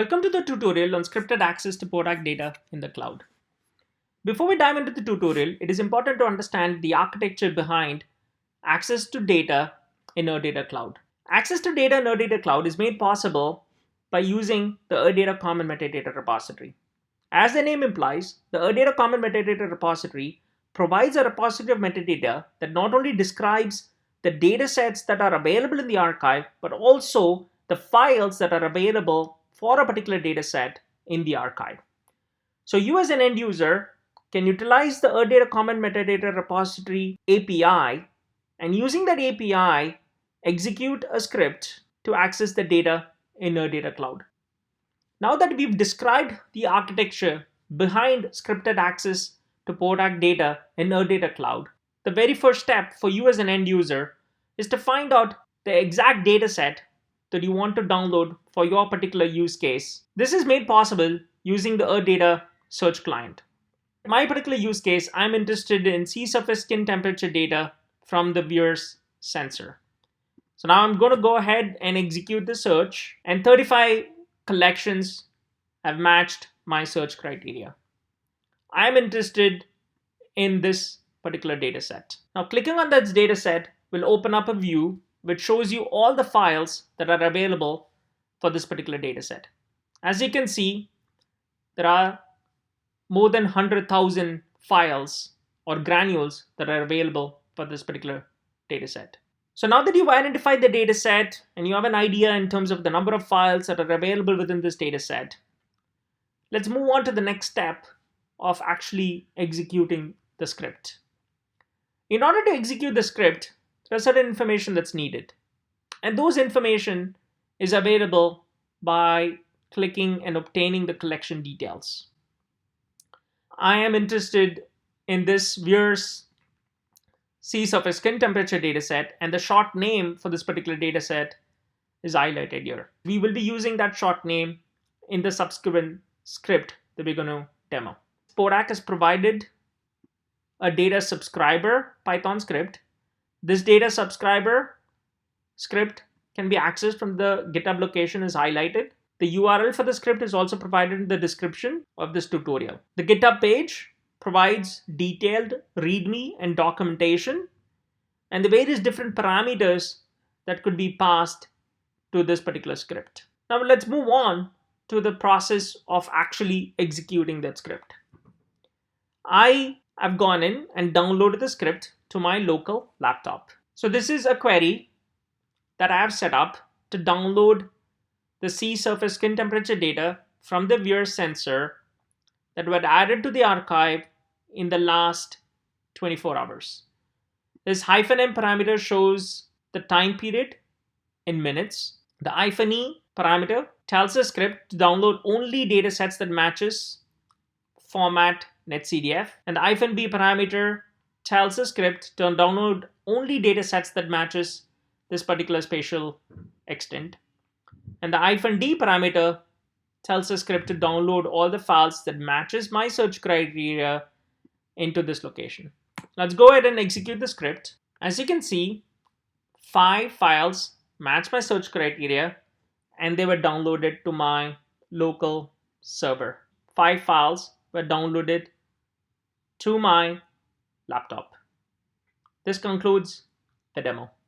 Welcome to the tutorial on scripted access to PO.DAAC data in the cloud. Before we dive into the tutorial, it is important to understand the architecture behind access to data in our data cloud. Access to data in our data cloud is made possible by using the Data Common Metadata repository. As the name implies, the Data Common Metadata repository provides a repository of metadata that not only describes the data sets that are available in the archive, but also the files that are available for a particular data set in the archive. So you as an end user can utilize the Data Common Metadata repository API, and using that API, execute a script to access the data in our data cloud. Now that we've described the architecture behind scripted access to PO.DAAC data in our data cloud, the very first step for you as an end user is to find out the exact data set that you want to download for your particular use case. This is made possible using the Data search client. In my particular use case, I'm interested in sea surface skin temperature data from the viewer's sensor. So now I'm going to go ahead and execute the search, and 35 collections have matched my search criteria. I'm interested in this particular data set. Now clicking on that data set will open up a view which shows you all the files that are available for this particular data set. As you can see, there are more than 100,000 files or granules that are available for this particular data set. So now that you've identified the data set and you have an idea in terms of the number of files that are available within this data set, let's move on to the next step of actually executing the script. In order to execute the script, there's certain information that's needed. And those information is available by clicking and obtaining the collection details. I am interested in this viewer's sea surface skin temperature dataset, and the short name for this particular dataset is highlighted here. We will be using that short name in the subsequent script that we're going to demo. PO.DAAC has provided a data subscriber Python script. This data subscriber script can be accessed from the GitHub location is highlighted. The URL for the script is also provided in the description of this tutorial. The GitHub page provides detailed README and documentation and the various different parameters that could be passed to this particular script. Now let's move on to the process of actually executing that script. I have gone in and downloaded the script to my local laptop. So this is a query that I have set up to download the sea surface skin temperature data from the viewer sensor that were added to the archive in the last 24 hours. This -n parameter shows the time period in minutes. The -e parameter tells the script to download only data sets that matches format netcdf, and the -b parameter tells the script to download only data sets that matches this particular spatial extent. And the -d parameter tells the script to download all the files that matches my search criteria into this location. Let's go ahead and execute the script. As you can see, 5 files match my search criteria and they were downloaded to my local server. 5 files were downloaded to my laptop. This concludes the demo.